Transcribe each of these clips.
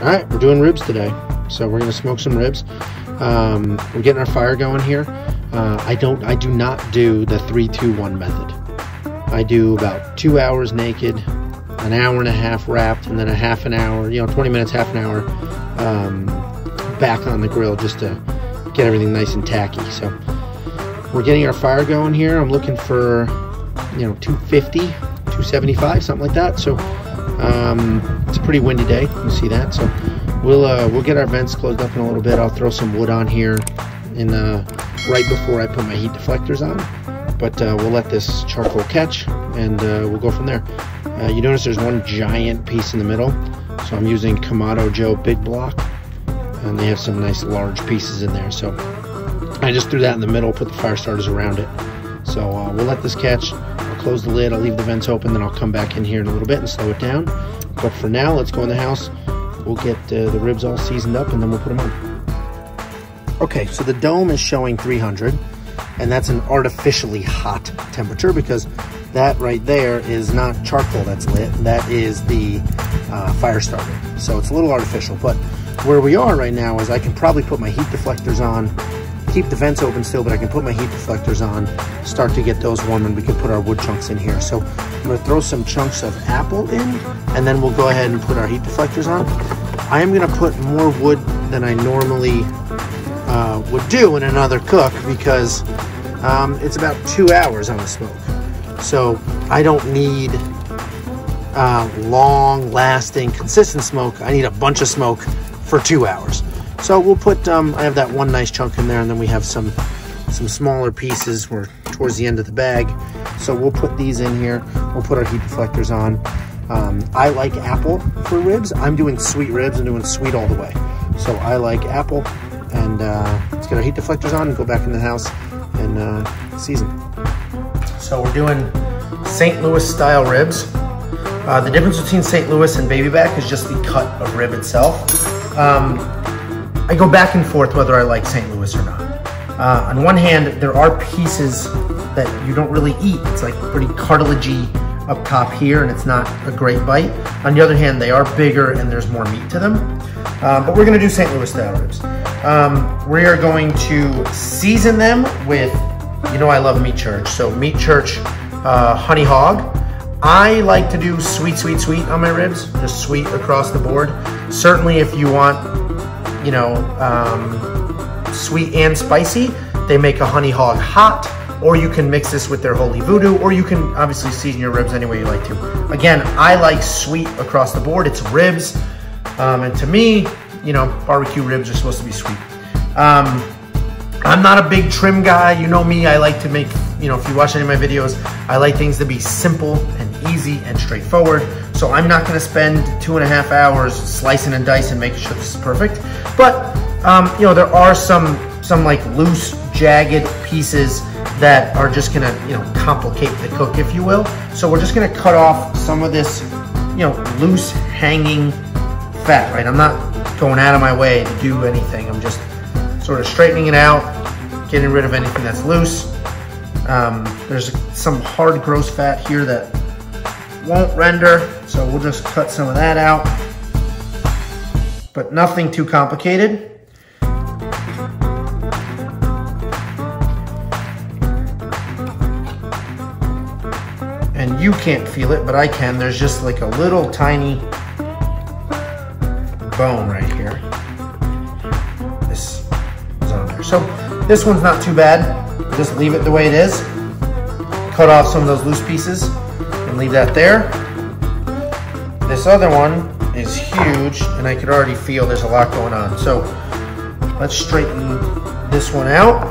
All right, we're doing ribs today. So we're gonna smoke some ribs. We're getting our fire going here. I do not do the 3-2-1 method. I do about 2 hours naked, an hour and a half wrapped, and then a half an hour, 20 minutes, half an hour back on the grill just to get everything nice and tacky. So we're getting our fire going here. I'm looking for 250, 275, something like that. So it's a pretty windy day, you see that. So we'll get our vents closed up in a little bit. I'll throw some wood on here right before I put my heat deflectors on, but we'll let this charcoal catch, and we'll go from there. You notice there's one giant piece in the middle, so I'm using Kamado Joe Big Block, and they have some nice large pieces in there. So I just threw that in the middle, put the fire starters around it. So we'll let this catch. I'll close the lid, I'll leave the vents open, then I'll come back in here in a little bit and slow it down. But for now, let's go in the house. We'll get the ribs all seasoned up, and then we'll put them on. Okay, so the dome is showing 300, and that's an artificially hot temperature because that right there is not charcoal that's lit. That is the fire starter. So it's a little artificial, but where we are right now is I can probably put my heat deflectors on, keep the vents open still, but I can put my heat deflectors on, start to get those warm, and we can put our wood chunks in here. So I'm gonna throw some chunks of apple in, and then we'll go ahead and put our heat deflectors on. I am gonna put more wood than I normally would do in another cook because it's about 2 hours on the smoke. So I don't need long lasting consistent smoke. I need a bunch of smoke for 2 hours. So we'll put, I have that one nice chunk in there, and then we have some smaller pieces. We're towards the end of the bag. So we'll put these in here. We'll put our heat deflectors on. I like apple for ribs. I'm doing sweet ribs. I'm doing sweet all the way. So I like apple, and let's get our heat deflectors on and go back in the house and season. So we're doing St. Louis style ribs. The difference between St. Louis and baby back is just the cut of rib itself. I go back and forth whether I like St. Louis or not. On one hand, there are pieces that you don't really eat. It's like pretty cartilagey up top here, and it's not a great bite. On the other hand, they are bigger and there's more meat to them. But we're gonna do St. Louis style ribs. We are going to season them with, I love Meat Church. So Meat Church Honey Hog. I like to do sweet, sweet, sweet on my ribs, just sweet across the board. Certainly if you want, sweet and spicy, they make a Honey Hog hot, or you can mix this with their Holy Voodoo, or you can obviously season your ribs any way you like to. Again, I like sweet across the board. It's ribs, and to me, barbecue ribs are supposed to be sweet. I'm not a big trim guy. You know me, I like to make, if you watch any of my videos, I like things to be simple and easy and straightforward. So I'm not gonna spend 2.5 hours slicing and dicing, making sure this is perfect. But, there are some like loose, jagged pieces that are just gonna, complicate the cook, if you will. So we're just gonna cut off some of this, loose hanging fat, right? I'm not going out of my way to do anything. I'm just sort of straightening it out, getting rid of anything that's loose. There's some hard, gross fat here that won't render, so we'll just cut some of that out, but nothing too complicated. And you can't feel it, but I can. There's just like a little tiny bone right here. This is on there. So this one's not too bad. Just leave it the way it is. Cut off some of those loose pieces and leave that there. This other one is huge, and I could already feel there's a lot going on. So let's straighten this one out.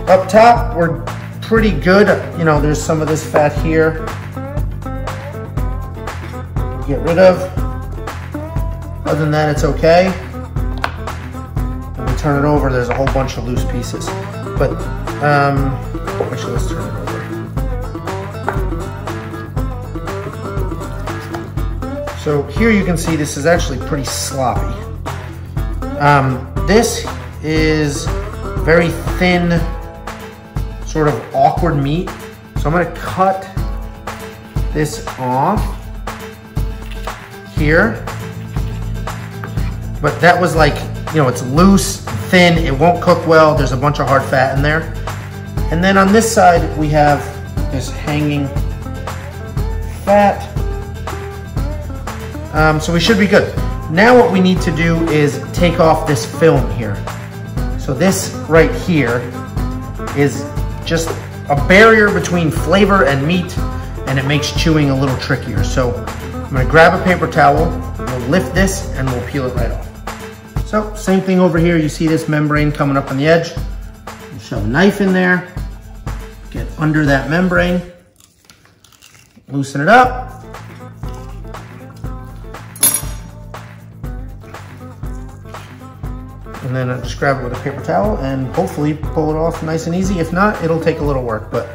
Up top, we're pretty good. There's some of this fat here. Get rid of. Other than that, it's okay. When we turn it over, there's a whole bunch of loose pieces. But actually, let's turn it over. So here you can see this is actually pretty sloppy. This is very thin, sort of awkward meat. So I'm gonna cut this off here. but that was like, you know, it's loose, thin, it won't cook well, there's a bunch of hard fat in there. And then on this side, we have this hanging fat. So we should be good. Now what we need to do is take off this film here. So this right here is just a barrier between flavor and meat, and it makes chewing a little trickier. So I'm gonna grab a paper towel, we'll lift this, and we'll peel it right off. So same thing over here, you see this membrane coming up on the edge. You shove a knife in there, get under that membrane, loosen it up. And then I just grab it with a paper towel and hopefully pull it off nice and easy. If not, it'll take a little work, but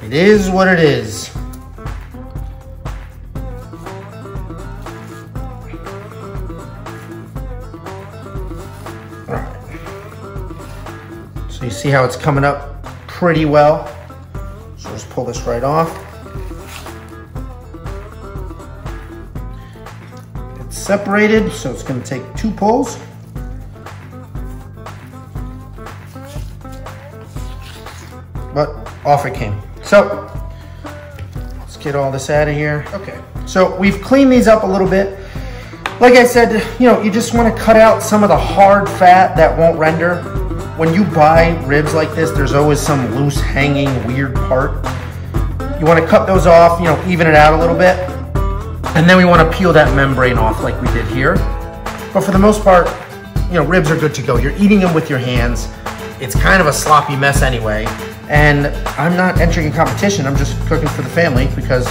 it is what it is. All right. So you see how it's coming up pretty well. So just pull this right off. It's separated, so it's going to take 2 pulls. But off it came. So let's get all this out of here. Okay, so we've cleaned these up a little bit. Like I said, you know, you just want to cut out some of the hard fat that won't render. When you buy ribs like this, there's always some loose hanging weird part. You want to cut those off, you know, even it out a little bit. And then we want to peel that membrane off like we did here. But for the most part, you know, ribs are good to go. You're eating them with your hands. It's kind of a sloppy mess anyway. And I'm not entering a competition, I'm just cooking for the family because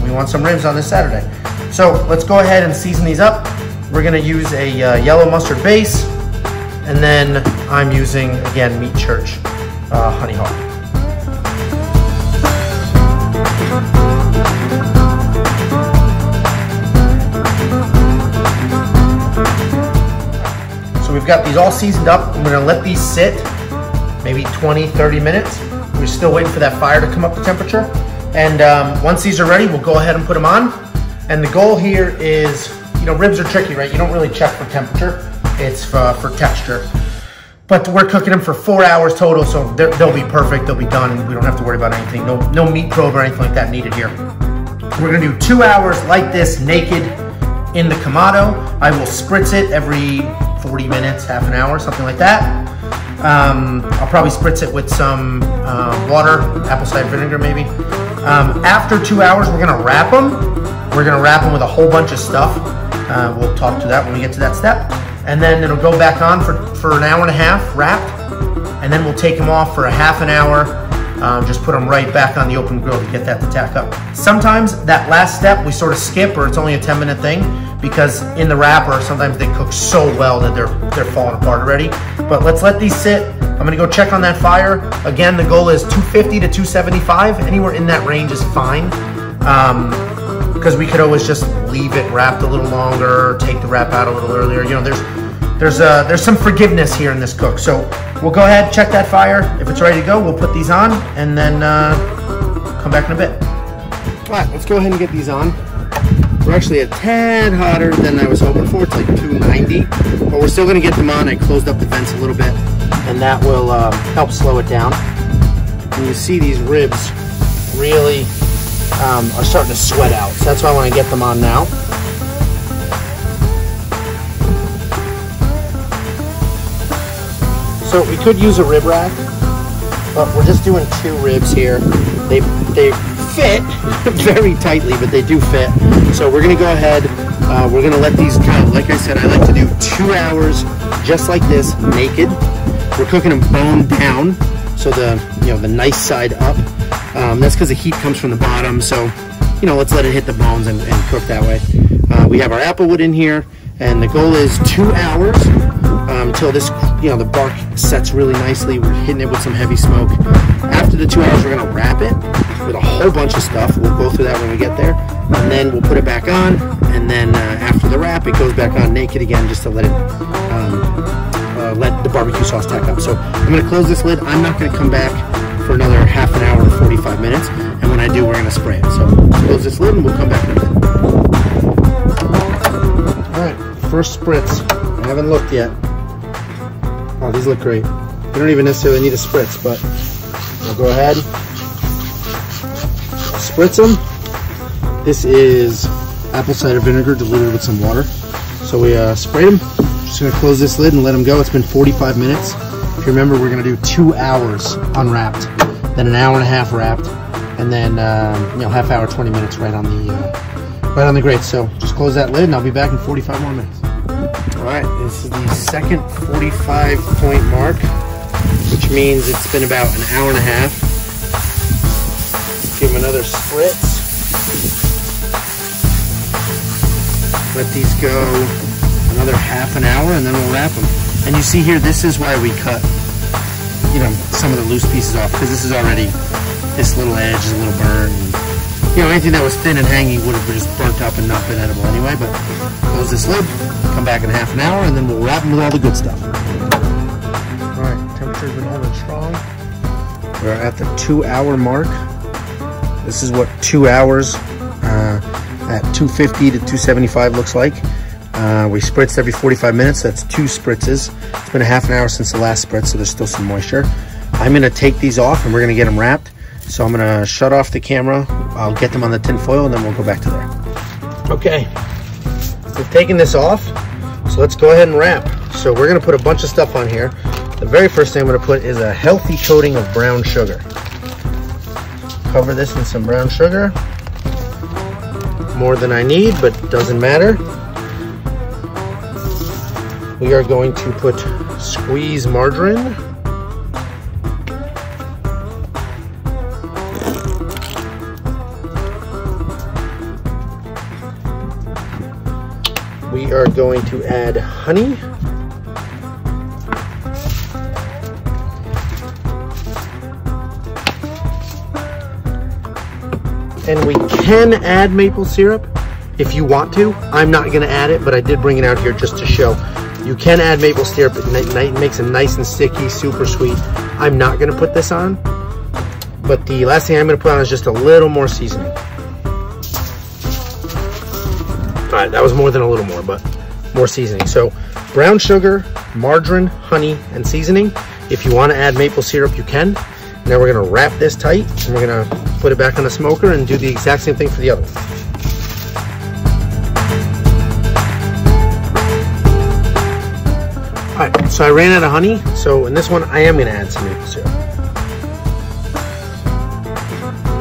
we want some ribs on this Saturday. So let's go ahead and season these up. We're gonna use a yellow mustard base, and then I'm using, again, Meat Church Honey Haw. So we've got these all seasoned up. I'm gonna let these sit maybe 20, 30 minutes. We're still waiting for that fire to come up to temperature. And once these are ready, we'll go ahead and put them on. And the goal here is, you know, ribs are tricky, right? You don't really check for temperature. It's for texture. But we're cooking them for 4 hours total, so they'll be perfect, they'll be done. We don't have to worry about anything. No meat probe or anything like that needed here. We're gonna do 2 hours like this, naked, in the Kamado. I will spritz it every 40 minutes, half an hour, something like that. I'll probably spritz it with some water, apple cider vinegar maybe. After 2 hours, we're gonna wrap them. We're gonna wrap them with a whole bunch of stuff. We'll talk to that when we get to that step. And then it'll go back on for an hour and a half, wrapped. And then we'll take them off for a half an hour. Just put them right back on the open grill to get that to tack up. Sometimes that last step we sort of skip, or it's only a 10-minute thing, because in the wrapper, sometimes they cook so well that they're falling apart already. But let's let these sit. I'm gonna go check on that fire. Again, the goal is 250 to 275. Anywhere in that range is fine. Because we could always just leave it wrapped a little longer, take the wrap out a little earlier. You know, there's some forgiveness here in this cook. So we'll go ahead, check that fire. If it's ready to go, we'll put these on and then come back in a bit. All right, let's go ahead and get these on. We're actually a tad hotter than I was hoping for. It's like 290, but we're still gonna get them on. I closed up the vents a little bit, and that will help slow it down. And you see these ribs really are starting to sweat out. So that's why I want to get them on now. So we could use a rib rack, but we're just doing 2 ribs here. They fit very tightly, but they do fit. So we're gonna go ahead, we're gonna let these go. Like I said, I like to do 2 hours just like this, naked. We're cooking them bone down, so the nice side up. That's because the heat comes from the bottom, so let's let it hit the bones and cook that way. We have our applewood in here, and the goal is 2 hours until this, the bark sets really nicely. We're hitting it with some heavy smoke. After the 2 hours, we're gonna wrap it with a whole bunch of stuff. We'll go through that when we get there, and then we'll put it back on, and then after the wrap, it goes back on naked again, just to let it let the barbecue sauce tack up. So I'm gonna close this lid. I'm not gonna come back for another half an hour or 45 minutes, and when I do, we're gonna spray it. So let's close this lid and we'll come back in a bit. All right, first spritz. haven't looked yet. Oh, these look great. You don't even necessarily need a spritz, but I'll go ahead, spritz them. This is apple cider vinegar diluted with some water. So we sprayed them. Just gonna close this lid and let them go. It's been 45 minutes. If you remember, we're gonna do 2 hours unwrapped, then an hour and a half wrapped, and then half hour, 20 minutes right on the grate. So just close that lid and I'll be back in 45 more minutes. All right, this is the second 45-point mark, which means it's been about an hour and a half. Give them another spritz. Let these go another half an hour and then we'll wrap them. And you see here, this is why we cut, some of the loose pieces off, because this is already, this little edge is a little burned. And, anything that was thin and hangy would have just burnt up and not been edible anyway. But close this lid, come back in half an hour, and then we'll wrap them with all the good stuff. All right, temperature's been holding strong. We're at the 2-hour mark. This is what 2 hours at 250 to 275 looks like. We spritzed every 45 minutes. That's 2 spritzes. It's been a half an hour since the last spritz, so there's still some moisture. I'm going to take these off and we're going to get them wrapped. So I'm going to shut off the camera. I'll get them on the tin foil and then we'll go back to there. Okay, we've taken this off. So let's go ahead and wrap. So we're going to put a bunch of stuff on here. The very first thing I'm going to put is a healthy coating of brown sugar. Cover this in some brown sugar. More than I need, but doesn't matter. We are going to put squeeze margarine. We are going to add honey. And we can add maple syrup if you want to. I'm not going to add it, but I did bring it out here just to show. You can add maple syrup. It makes it nice and sticky, super sweet. I'm not going to put this on, but the last thing I'm going to put on is just a little more seasoning. All right, that was more than a little more, but more seasoning. So brown sugar, margarine, honey, and seasoning. If you want to add maple syrup, you can. Now we're going to wrap this tight, and we're going to put it back on the smoker and do the exact same thing for the other one. All right, so I ran out of honey, so in this one I am going to add some maple syrup.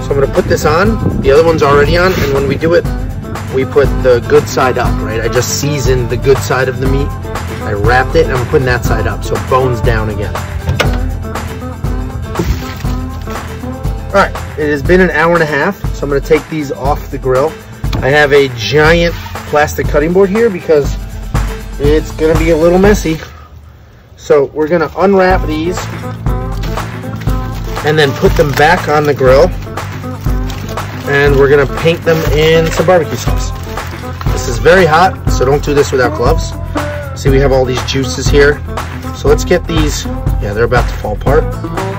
So I'm going to put this on. The other one's already on, and when we do it, we put the good side up, right? I just seasoned the good side of the meat. I wrapped it, and I'm putting that side up, so bones down again. All right, it has been an hour and a half, so I'm going to take these off the grill. I have a giant plastic cutting board here because it's going to be a little messy. So we're going to unwrap these and then put them back on the grill. And we're going to paint them in some barbecue sauce. This is very hot, so don't do this without gloves. See, we have all these juices here. So let's get these, yeah, they're about to fall apart,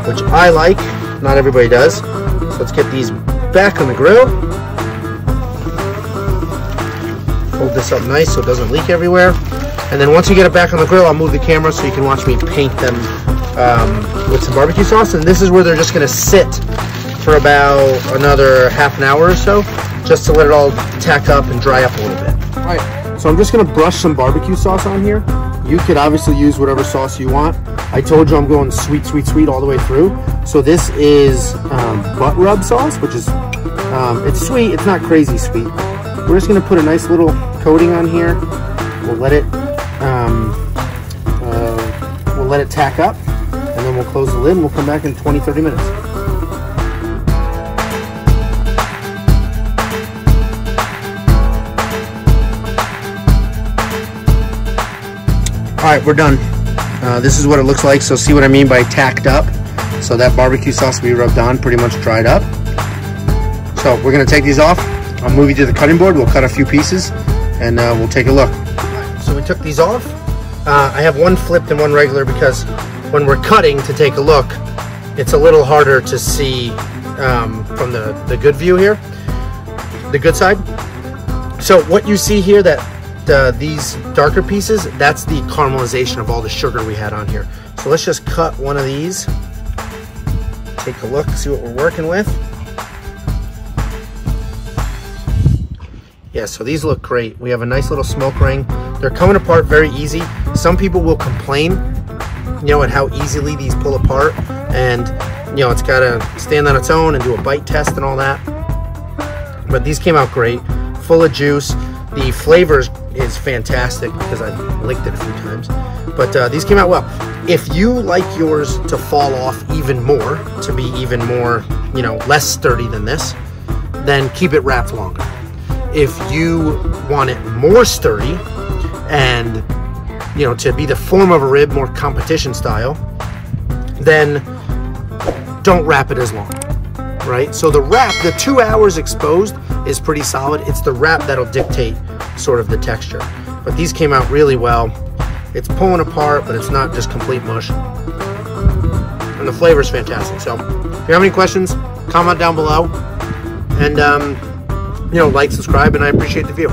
which I like. Not everybody does. So let's get these back on the grill. Hold this up nice so it doesn't leak everywhere. And then once you get it back on the grill, I'll move the camera so you can watch me paint them with some barbecue sauce. And this is where they're just going to sit for about another half an hour or so, just to let it all tack up and dry up a little bit. All right, so I'm just going to brush some barbecue sauce on here. You could obviously use whatever sauce you want. I told you I'm going sweet, sweet, sweet all the way through. So this is butt rub sauce, which is, it's sweet, it's not crazy sweet. We're just going to put a nice little coating on here. We'll let it tack up, and then we'll close the lid and we'll come back in 20-30 minutes. All right, we're done. This is what it looks like. So see what I mean by tacked up? So that barbecue sauce we rubbed on pretty much dried up. So we're gonna take these off. I'll move you to the cutting board. We'll cut a few pieces and we'll take a look. So we took these off. I have one flipped and one regular because when we're cutting to take a look, it's a little harder to see from the good view here, the good side. So what you see here, that these darker pieces, that's the caramelization of all the sugar we had on here. So let's just cut one of these. Take a look, see what we're working with. Yeah, so these look great. We have a nice little smoke ring. They're coming apart very easy. Some people will complain, you know, at how easily these pull apart, and you know, it's got to stand on its own and do a bite test and all that. But these came out great, full of juice. The flavor is fantastic because I licked it a few times. But these came out well. If you like yours to fall off even more, to be even more, you know, less sturdy than this, then keep it wrapped longer. If you want it more sturdy and, you know, to be the form of a rib, more competition style, then don't wrap it as long, right? So the wrap, the 2 hours exposed is pretty solid. It's the wrap that'll dictate sort of the texture. But these came out really well. It's pulling apart, but it's not just complete mush. And the flavor is fantastic. So if you have any questions, comment down below. And, you know, like, subscribe, and I appreciate the view.